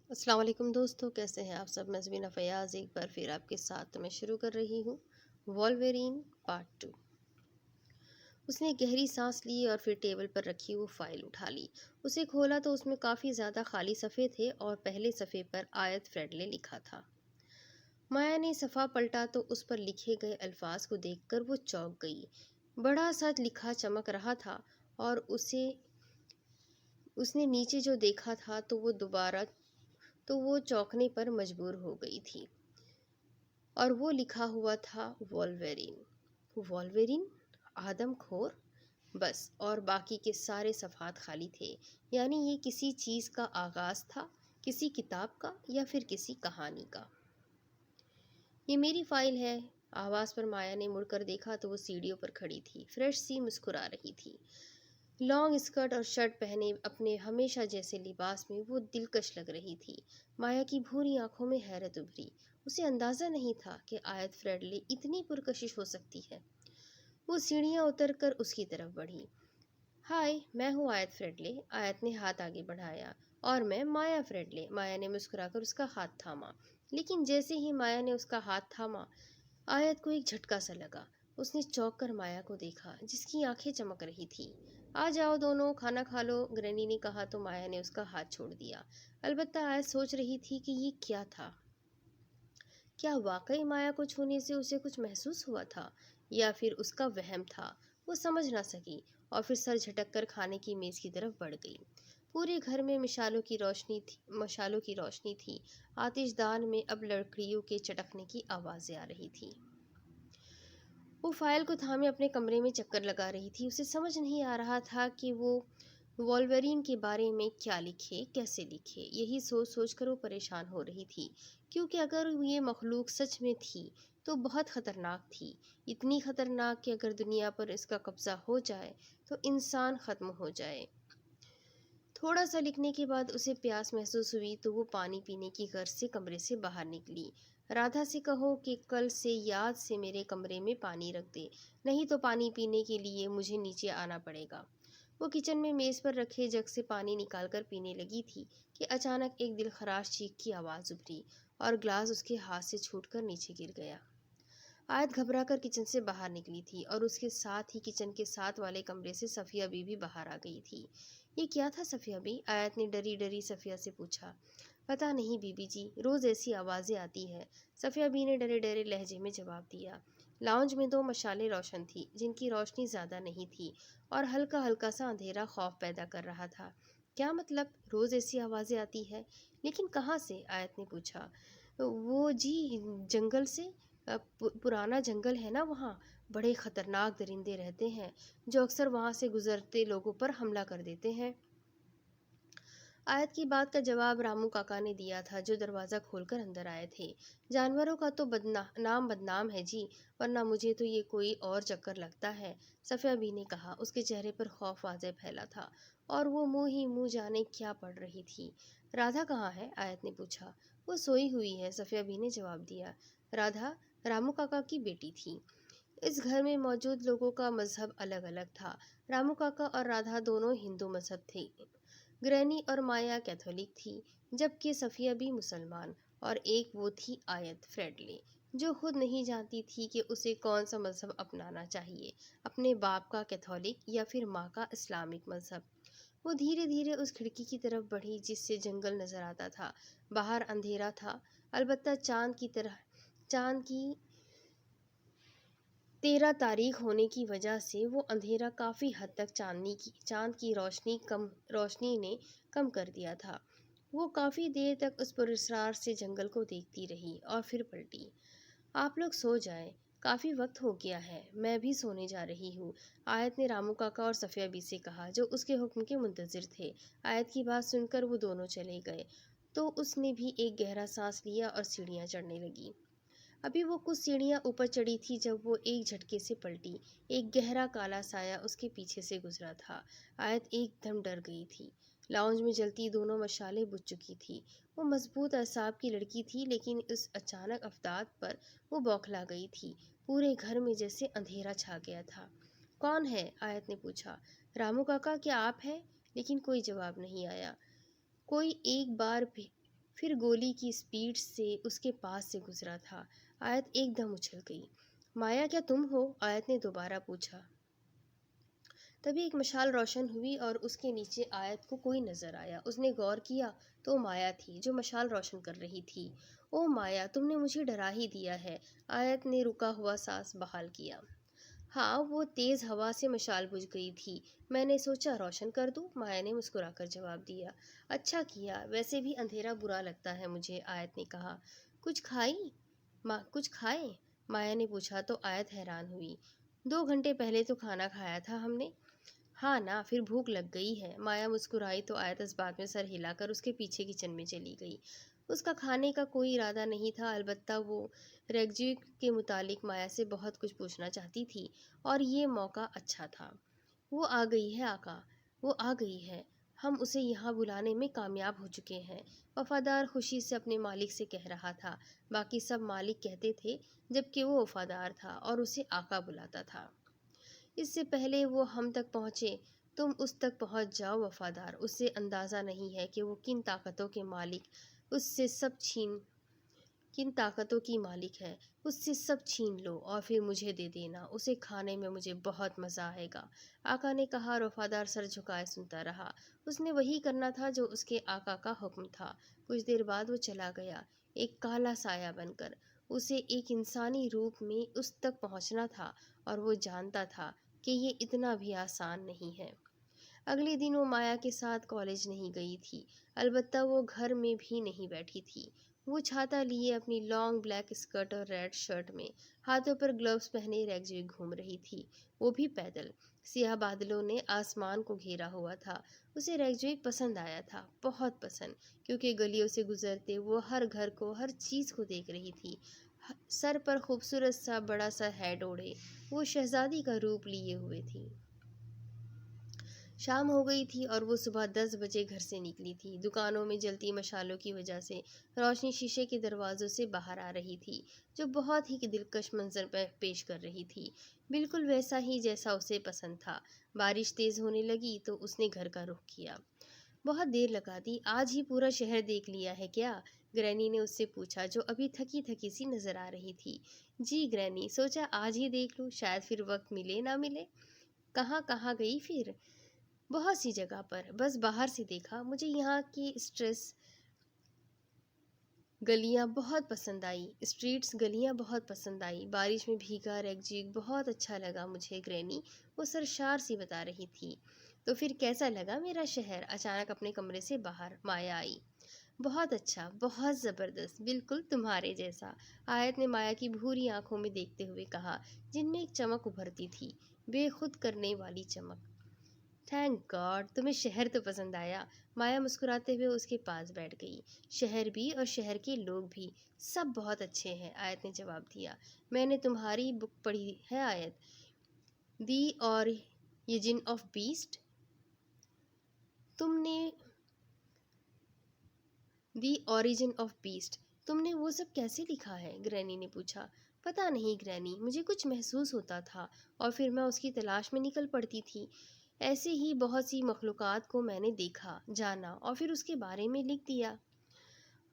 السلام علیکم دوستو، کیسے ہیں آپ سب؟ میں زبینہ فیاض ایک بار پھر آپ کے ساتھ میں شروع کر رہی ہوں وولورین پارٹ 2۔ اس نے گہری سانس لی اور پھر ٹیبل پر رکھی وہ فائل اٹھا لی۔ اسے کھولا تو اس میں کافی زیادہ خالی صفحے تھے اور پہلے صفحے پر آیت فریڈلے لکھا تھا۔ مایا نے صفحہ پلٹا تو اس پر لکھے گئے الفاظ کو دیکھ کر وہ چونک گئی۔ بڑا سچ لکھا چمک رہا تھا اور اس نے نیچے جو دیکھا تھا تو وہ چونکنے پر مجبور ہو گئی تھی، اور وہ لکھا ہوا تھا وولورین۔ وولورین؟ آدم کھور؟ بس، اور باقی کے سارے صفحات خالی تھے۔ یعنی یہ کسی چیز کا آغاز تھا، کسی کتاب کا یا پھر کسی کہانی کا۔ یہ میری فائل ہے۔ آواز پر مایا نے مڑ کر دیکھا تو وہ سیڑھیوں پر کھڑی تھی، فریش سی مسکرا رہی تھی۔ لانگ اسکرٹ اور شرٹ پہنے اپنے ہمیشہ جیسے لباس میں وہ دلکش لگ رہی تھی۔ مایا کی بھوری آنکھوں میں حیرت ابھری۔ اسے اندازہ نہیں تھا کہ آیت فریڈلے اتنی پرکشش ہو سکتی ہے۔ وہ سیڑھیاں اتر کر اس کی طرف بڑھی۔ ہائے، میں ہوں آیت فریڈلے۔ آیت نے ہاتھ آگے بڑھایا۔ اور میں مایا فریڈلے۔ مایا نے مسکرا کر اس کا ہاتھ تھاما، لیکن جیسے ہی مایا نے اس کا ہاتھ تھاما، آیت کو ایک جھٹکا سا لگا۔ اس نے چونک کر مایا کو دیکھا، جس کی آنکھیں چمک رہی تھی۔ آ جاؤ دونوں، کھانا کھا لو، گرینی نے کہا تو مایا نے اس کا ہاتھ چھوڑ دیا۔ البتہ آیت سوچ رہی تھی کہ یہ کیا تھا۔ کیا واقعی مایا کو چھونے سے اسے کچھ محسوس ہوا تھا یا پھر اس کا وہم تھا؟ وہ سمجھ نہ سکی اور پھر سر جھٹک کر کھانے کی میز کی طرف بڑھ گئی۔ پورے گھر میں مشالوں کی روشنی تھی۔ آتش دان میں اب لکڑیوں کے چٹکنے کی آوازیں آ رہی تھی۔ وہ فائل کو تھامے اپنے کمرے میں چکر لگا رہی تھی۔ اسے سمجھ نہیں آ رہا تھا کہ وہ وولورین کے بارے میں کیا لکھے، کیسے لکھے۔ یہی سوچ سوچ کر وہ پریشان ہو رہی تھی، کیونکہ اگر یہ مخلوق سچ میں تھی تو بہت خطرناک تھی۔ اتنی خطرناک کہ اگر دنیا پر اس کا قبضہ ہو جائے تو انسان ختم ہو جائے۔ تھوڑا سا لکھنے کے بعد اسے پیاس محسوس ہوئی تو وہ پانی پینے کی غرض سے کمرے سے باہر نکلی۔ رادھا سے کہو کہ کل سے یاد سے میرے کمرے میں پانی رکھ دے، نہیں تو پانی پینے کے لیے مجھے نیچے آنا پڑے گا۔ وہ کچن میں میز پر رکھے جگ سے پانی نکال کر پینے لگی تھی کہ اچانک ایک دل خراش چیخ کی آواز ابھری اور گلاس اس کے ہاتھ سے چھوٹ کر نیچے گر گیا۔ آیت گھبرا کر کچن سے باہر نکلی تھی اور اس کے ساتھ ہی کچن کے ساتھ والے کمرے سے صفیہ بی بھی باہر آ گئی تھی۔ یہ کیا تھا صفیہ بی؟ آیت نے ڈری ڈری صفیہ سے پوچھا۔ پتہ نہیں بی بی جی، روز ایسی آوازیں آتی ہے، صفیہ بی نے ڈرے ڈرے لہجے میں جواب دیا۔ لاؤنج میں 2 مشالیں روشن تھی، جن کی روشنی زیادہ نہیں تھی اور ہلکا ہلکا سا اندھیرا خوف پیدا کر رہا تھا۔ کیا مطلب روز ایسی آوازیں آتی ہے؟ لیکن کہاں سے؟ آیت نے پوچھا۔ وہ جی جنگل سے، پرانا جنگل ہے نا، وہاں بڑے خطرناک درندے رہتے ہیں جو اکثر وہاں سے گزرتے لوگوں پر حملہ کر دیتے ہیں۔ آیت کی بات کا جواب رامو کاکا نے دیا تھا، جو دروازہ کھول کر اندر آئے تھے۔ جانوروں کا تو نام بدنام ہے جی، ورنہ مجھے تو یہ کوئی اور چکر لگتا ہے، صفیہ بی نے کہا۔ اس کے چہرے پر خوف واضح پھیلا تھا اور وہ منہ ہی منہ جانے کیا پڑھ رہی تھی۔ رادھا کہاں ہے؟ آیت نے پوچھا۔ وہ سوئی ہوئی ہے، صفیہ بی نے جواب دیا۔ رادھا رامو کاکا کی بیٹی تھی۔ اس گھر میں موجود لوگوں کا مذہب الگ الگ تھا۔ رامو کاکا اور رادھا دونوں ہندو مذہب تھے۔ گرینی اور مایا کیتھولک تھی، جبکہ صفیہ بھی مسلمان، اور ایک وہ تھی آیت فریڈلے، جو خود نہیں جانتی تھی کہ اسے کون سا مذہب اپنانا چاہیے، اپنے باپ کا کیتھولک یا پھر ماں کا اسلامک مذہب۔ وہ دھیرے دھیرے اس کھڑکی کی طرف بڑھی جس سے جنگل نظر آتا تھا۔ باہر اندھیرا تھا، البتہ چاند کی 13 تاریخ ہونے کی وجہ سے وہ اندھیرا کافی حد تک چاند کی روشنی نے کم کر دیا تھا۔ وہ کافی دیر تک اس پراسرار سے جنگل کو دیکھتی رہی اور پھر پلٹی۔ آپ لوگ سو جائیں، کافی وقت ہو گیا ہے، میں بھی سونے جا رہی ہوں، آیت نے رامو کاکا اور صفیہ بی سے کہا، جو اس کے حکم کے منتظر تھے۔ آیت کی بات سن کر وہ دونوں چلے گئے تو اس نے بھی ایک گہرا سانس لیا اور سیڑھیاں چڑھنے لگی۔ ابھی وہ کچھ سیڑھیاں اوپر چڑھی تھی جب وہ ایک جھٹکے سے پلٹی۔ ایک گہرا کالا سایہ اس کے پیچھے سے گزرا تھا۔ آیت ایک دم ڈر گئی تھی۔ لاؤنج میں جلتی دونوں مشالیں بجھ چکی تھی۔ وہ مضبوط اعصاب کی لڑکی تھی، لیکن اس اچانک افداد پر وہ بوکھلا گئی تھی۔ پورے گھر میں جیسے اندھیرا چھا گیا تھا۔ کون ہے؟ آیت نے پوچھا۔ رامو کاکا، کیا آپ ہیں؟ لیکن کوئی جواب نہیں آیا۔ کوئی ایک بار پھر گولی کی اسپیڈ سے اس کے پاس سے گزرا تھا۔ آیت ایک دم اچھل گئی۔ مایا کیا تم ہو؟ آیت نے دوبارہ پوچھا۔ تبھی ایک مشال روشن ہوئی اور اس کے نیچے آیت کو کوئی نظر آیا۔ اس نے غور کیا تو مایا تھی جو مشال روشن کر رہی تھی۔ او مایا، تم نے مجھے ڈرا ہی دیا ہے۔ آیت نے رکا ہوا سانس بحال کیا۔ ہاں، وہ تیز ہوا سے مشال بجھ گئی تھی، میں نے سوچا روشن کر دوں، مایا نے مسکرا کر جواب دیا۔ اچھا کیا، ویسے بھی اندھیرا برا لگتا ہے مجھے، آیت نے کہا۔ کچھ کھائیں؟ مایا نے پوچھا تو آیت حیران ہوئی۔ 2 گھنٹے پہلے تو کھانا کھایا تھا ہم نے۔ ہاں نا، پھر بھوک لگ گئی ہے، مایا مسکرائی تو آیت اس بات میں سر ہلا کر اس کے پیچھے کچن میں چلی گئی۔ اس کا کھانے کا کوئی ارادہ نہیں تھا، البتہ وہ ریگجویک کے متعلق مایا سے بہت کچھ پوچھنا چاہتی تھی اور یہ موقع اچھا تھا۔ وہ آ گئی ہے آقا، وہ آ گئی ہے، ہم اسے یہاں بلانے میں کامیاب ہو چکے ہیں، وفادار خوشی سے اپنے مالک سے کہہ رہا تھا۔ باقی سب مالک کہتے تھے جبکہ وہ وفادار تھا اور اسے آقا بلاتا تھا۔ اس سے پہلے وہ ہم تک پہنچے تم اس تک پہنچ جاؤ وفادار، اسے اندازہ نہیں ہے کہ وہ کن طاقتوں کی مالک ہے، اس سے سب چھین لو اور پھر مجھے دے دینا، اسے کھانے میں مجھے بہت مزہ آئے گا، آقا نے کہا اور وفادار سر جھکائے سنتا رہا۔ اس نے وہی کرنا تھا جو اس کے آقا کا حکم تھا۔ کچھ دیر بعد وہ چلا گیا، ایک کالا سایہ بن کر۔ اسے ایک انسانی روپ میں اس تک پہنچنا تھا اور وہ جانتا تھا کہ یہ اتنا بھی آسان نہیں ہے۔ اگلے دن وہ مایا کے ساتھ کالج نہیں گئی تھی، البتہ وہ گھر میں بھی نہیں بیٹھی تھی۔ وہ چھاتا لیے اپنی لانگ بلیک اسکرٹ اور ریڈ شرٹ میں، ہاتھوں پر گلوز پہنے ریگجویک گھوم رہی تھی، وہ بھی پیدل۔ سیاہ بادلوں نے آسمان کو گھیرا ہوا تھا۔ اسے ریگجویک پسند آیا تھا، بہت پسند، کیونکہ گلیوں سے گزرتے وہ ہر گھر کو، ہر چیز کو دیکھ رہی تھی۔ سر پر خوبصورت سا بڑا سا ہیڈ اوڑھے وہ شہزادی کا روپ لیے ہوئے تھی۔ شام ہو گئی تھی اور وہ صبح 10 بجے گھر سے نکلی تھی۔ دکانوں میں جلتی مشالوں کی وجہ سے روشنی شیشے کے دروازوں سے باہر آ رہی تھی، جو بہت ہی دلکش منظر پیش کر رہی تھی، بالکل ویسا ہی جیسا اسے پسند تھا۔ بارش تیز ہونے لگی تو اس نے گھر کا رخ کیا۔ بہت دیر لگا دی، آج ہی پورا شہر دیکھ لیا ہے کیا؟ گرینی نے اس سے پوچھا جو ابھی تھکی تھکی سی نظر آ رہی تھی۔ جی گرینی، سوچا آج ہی دیکھ لوں، شاید پھر وقت ملے نہ ملے۔ کہاں کہاں گئی پھر؟ بہت سی جگہ پر، بس باہر سے دیکھا، مجھے یہاں کی اسٹریٹس گلیاں بہت پسند آئی، بارش میں بھیگا ریگجویک بہت اچھا لگا مجھے گرینی، وہ سرشار سی بتا رہی تھی۔ تو پھر کیسا لگا میرا شہر؟ اچانک اپنے کمرے سے باہر مایا آئی۔ بہت اچھا، بہت زبردست، بالکل تمہارے جیسا، آیت نے مایا کی بھوری آنکھوں میں دیکھتے ہوئے کہا، جن میں ایک چمک ابھرتی تھی، بے خود کرنے والی چمک۔ تھینک گاڈ، تمہیں شہر تو پسند آیا، مایا مسکراتے ہوئے اس کے پاس بیٹھ گئی۔ شہر بھی اور شہر کے لوگ بھی، سب بہت اچھے ہیں، آیت نے جواب دیا۔ میں نے تمہاری بک پڑھی ہے آیت، دی اوریجن آف بیسٹ؟ تم نے وہ سب کیسے لکھا ہے؟ گرینی نے پوچھا۔ پتہ نہیں گرینی، مجھے کچھ محسوس ہوتا تھا اور پھر میں اس کی تلاش میں نکل پڑتی تھی۔ ایسے ہی بہت سی مخلوقات کو میں نے دیکھا، جانا اور پھر اس کے بارے میں لکھ دیا۔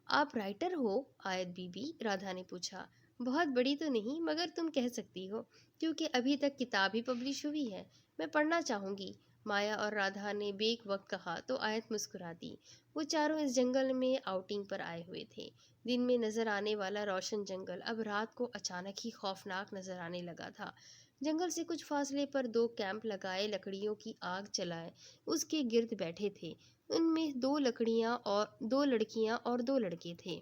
آپ رائٹر ہو آیت بی بی؟ رادھا نے پوچھا۔ بہت بڑی تو نہیں، مگر تم کہہ سکتی ہو، کیونکہ ابھی تک کتاب ہی پبلش ہوئی ہے۔ میں پڑھنا چاہوں گی، مایا اور رادھا نے بیک وقت کہا تو آیت مسکرا دی۔ وہ چاروں اس جنگل میں آؤٹنگ پر آئے ہوئے تھے۔ دن میں نظر آنے والا روشن جنگل اب رات کو اچانک ہی خوفناک نظر آنے لگا تھا۔ جنگل سے کچھ فاصلے پر 2 کیمپ لگائے لکڑیوں کی آگ جلائے اس کے گرد بیٹھے تھے، ان میں 2 لڑکیاں اور 2 لڑکے تھے۔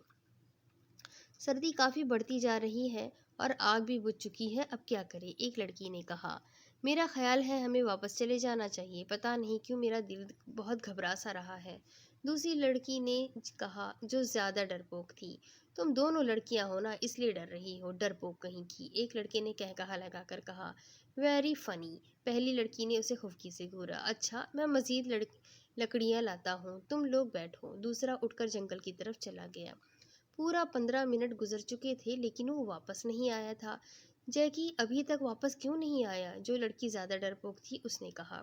سردی کافی بڑھتی جا رہی ہے اور آگ بھی بجھ چکی ہے، اب کیا کرے؟ ایک لڑکی نے کہا۔ میرا خیال ہے ہمیں واپس چلے جانا چاہیے، پتہ نہیں کیوں میرا دل بہت گھبرا سا رہا ہے، دوسری لڑکی نے کہا جو زیادہ ڈرپوک تھی۔ تم دونوں لڑکیاں ہو نا، اس لیے ڈر رہی ہو، ڈرپوک کہیں کی، ایک لڑکے نے کہا لگا کر کہا۔ ویری فنی، پہلی لڑکی نے اسے خفکی سے گھورا۔ اچھا، میں مزید لکڑیاں لاتا ہوں، تم لوگ بیٹھو، دوسرا اٹھ کر جنگل کی طرف چلا گیا۔ پورا 15 منٹ گزر چکے تھے لیکن وہ واپس نہیں آیا تھا۔ جیکی ابھی تک واپس کیوں نہیں آیا؟ جو لڑکی زیادہ ڈرپوک تھی اس نے کہا۔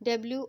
W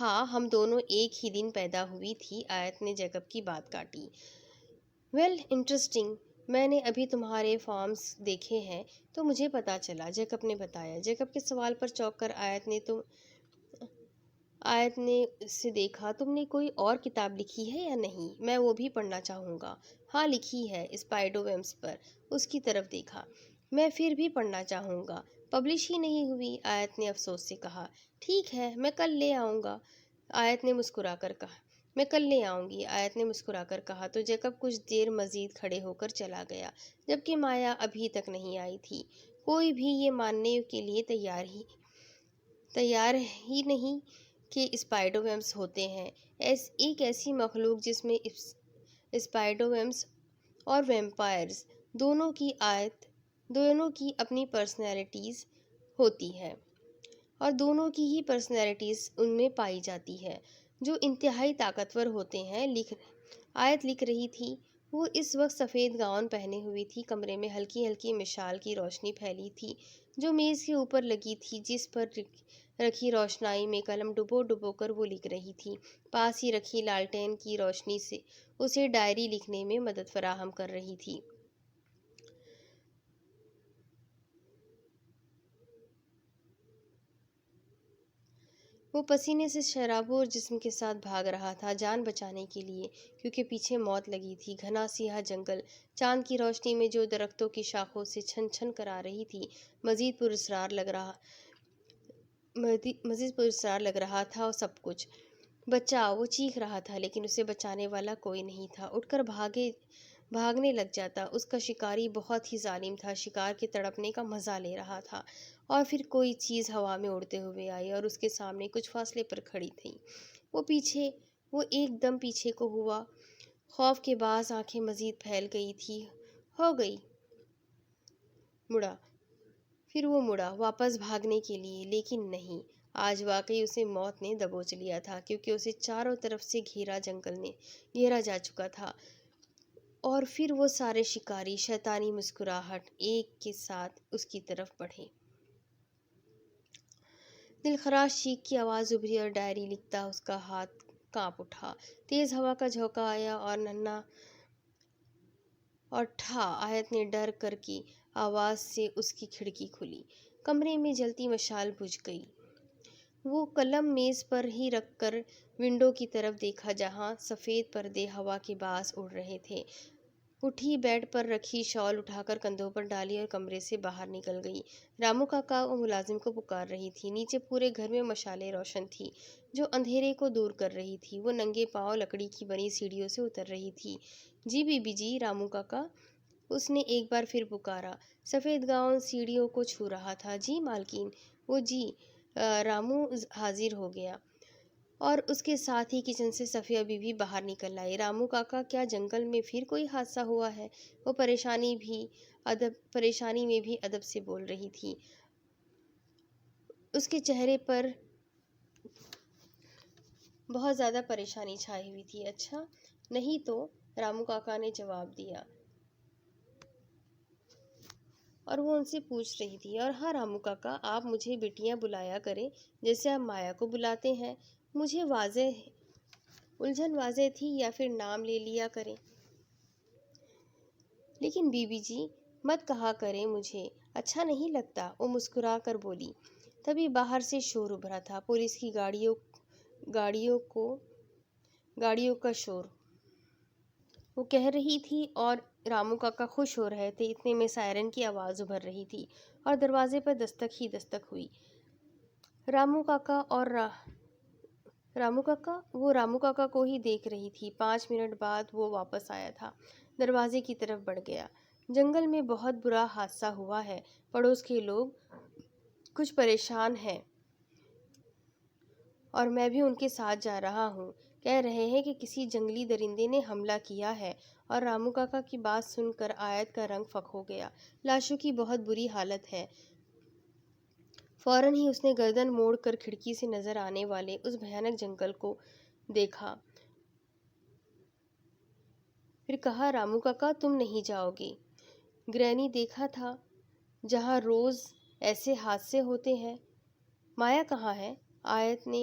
ہاں، ہم دونوں ایک ہی دن پیدا ہوئی تھی، آیت نے جیکب کی بات کاٹی۔ ویل انٹرسٹنگ، میں نے ابھی تمہارے فارمز دیکھے ہیں تو مجھے پتا چلا، جیکب نے بتایا۔ جیکب کے سوال پر چونک کر آیت نے اسے دیکھا۔ تم نے کوئی اور کتاب لکھی ہے یا نہیں؟ میں وہ بھی پڑھنا چاہوں گا۔ ہاں لکھی ہے، اسپائڈو ویمز پر۔ اس کی طرف دیکھا۔ میں پھر بھی پڑھنا چاہوں گا۔ پبلش ہی نہیں ہوئی، آیت نے افسوس سے کہا۔ ٹھیک ہے، میں کل لے آؤں گا، آیت نے مسکرا کر کہا۔ میں کل لے آؤں گی، آیت نے مسکرا کر کہا تو جیکب کچھ دیر مزید کھڑے ہو کر چلا گیا، جبکہ مایا ابھی تک نہیں آئی تھی۔ کوئی بھی یہ ماننے کے لیے تیار ہی نہیں کہ اسپائڈو ویمز ہوتے ہیں، ایک ایسی مخلوق جس میں اسپائڈو ویمز اور ویمپائرز دونوں کی اپنی پرسنالٹیز ہوتی ہے، اور دونوں کی ہی پرسنالٹیز ان میں پائی جاتی ہے، جو انتہائی طاقتور ہوتے ہیں۔ آیت لکھ رہی تھی۔ وہ اس وقت سفید گاؤن پہنے ہوئی تھی۔ کمرے میں ہلکی ہلکی مشال کی روشنی پھیلی تھی جو میز کے اوپر لگی تھی، جس پر رکھی روشنائی میں قلم ڈبو ڈبو کر وہ لکھ رہی تھی۔ پاس ہی رکھی لالٹین کی روشنی سے اسے ڈائری لکھنے میں مدد فراہم کر رہی تھی۔ وہ پسینے سے شرابور جسم کے ساتھ بھاگ رہا تھا، جان بچانے کے لیے، کیونکہ پیچھے موت لگی تھی۔ گھنا سیاہ جنگل چاند کی روشنی میں جو درختوں کی شاخوں سے چھن چھن کر آ رہی تھی، مزید پراسرار لگ رہا تھا۔ اور سب کچھ بچاؤ، وہ چیخ رہا تھا، لیکن اسے بچانے والا کوئی نہیں تھا۔ اٹھ کر بھاگنے لگ جاتا۔ اس کا شکاری بہت ہی ظالم تھا، شکار کے تڑپنے کا مزہ لے رہا تھا۔ اور پھر کوئی چیز ہوا میں اڑتے ہوئے آئی اور اس کے سامنے کچھ فاصلے پر کھڑی تھی۔ وہ ایک دم پیچھے کو ہوا، خوف کے باعث آنکھیں مزید پھیل گئی تھی۔ ہو گئی۔ پھر وہ مڑا واپس بھاگنے کے لیے، لیکن نہیں، آج واقعی اسے موت نے دبوچ لیا تھا، کیونکہ اسے چاروں طرف سے گھیرا جا چکا تھا۔ اور پھر وہ سارے شکاری شیطانی مسکراہٹ ایک کے ساتھ اس کی طرف بڑھے۔ دلخراش چیخ کی آواز ابھری اور ڈائری لکھتا اس کا ہاتھ کانپ اٹھا۔ تیز ہوا کا جھونکا آیا اور ننھا اور ٹھا آیت نے ڈر کر کی آواز سے اس کی کھڑکی کھلی۔ کمرے میں جلتی مشال بجھ گئی۔ وہ قلم میز پر ہی رکھ کر ونڈو کی طرف دیکھا، جہاں سفید پردے ہوا کے باعث اڑ رہے تھے۔ اٹھی، بیڈ پر رکھی شال اٹھا کر کندھوں پر ڈالی اور کمرے سے باہر نکل گئی۔ رامو کاکا وہ ملازم کو پکار رہی تھی۔ نیچے پورے گھر میں مشالیں روشن تھیں جو اندھیرے کو دور کر رہی تھی۔ وہ ننگے پاؤں لکڑی کی بنی سیڑھیوں سے اتر رہی تھی۔ جی بی بی جی، رامو کاکا، اس نے ایک بار پھر پکارا۔ سفید گاؤن سیڑھیوں کو چھو رہا تھا۔ جی مالکین۔ وہ جی۔ رامو حاضر ہو گیا اور اس کے ساتھ ہی کچن سے صفیہ بی بی باہر نکل آئی۔ رامو کاکا، کیا جنگل میں پھر کوئی حادثہ ہوا ہے؟ وہ پریشانی میں بھی ادب سے بول رہی تھی۔ اس کے چہرے پر بہت زیادہ پریشانی چھائی ہوئی تھی۔ اچھا نہیں تو، رامو کاکا نے جواب دیا، اور وہ ان سے پوچھ رہی تھی۔ اور ہاں رامو کاکا، آپ مجھے بیٹیاں بلایا کریں جیسے آپ مایا کو بلاتے ہیں۔ مجھے الجھن واضح تھی، یا پھر نام لے لیا کریں۔ لیکن بی بی جی، مت کہا کریں مجھے، اچھا نہیں لگتا، وہ مسکرا کر بولی۔ تبھی باہر سے شور ابھرا تھا، پولیس کی گاڑیوں کا شور، وہ کہہ رہی تھی، اور رامو کاکا خوش ہو رہے تھے۔ اتنے میں سائرن کی آواز ابھر رہی تھی اور دروازے پر دستک ہی دستک ہوئی۔ رامو کاکا کو ہی دیکھ رہی تھی۔ 5 منٹ بعد وہ واپس آیا تھا، دروازے کی طرف بڑھ گیا۔ جنگل میں بہت برا حادثہ ہوا ہے، پڑوس کے لوگ کچھ پریشان ہیں اور میں بھی ان کے ساتھ جا رہا ہوں۔ کہہ رہے ہیں کہ کسی جنگلی درندے نے حملہ کیا ہے۔ اور رامو کاکا کی بات سن کر آیت کا رنگ فک ہو گیا۔ لاشوں کی بہت بری حالت ہے۔ فوراً ہی اس نے گردن موڑ کر کھڑکی سے نظر آنے والے اس بھیانک جنگل کو دیکھا، پھر کہا، رامو کاکا، تم نہیں جاؤ گے؟ گرینی دیکھا تھا جہاں روز ایسے حادثے ہوتے ہیں۔ مایا کہاں ہے؟ آیت نے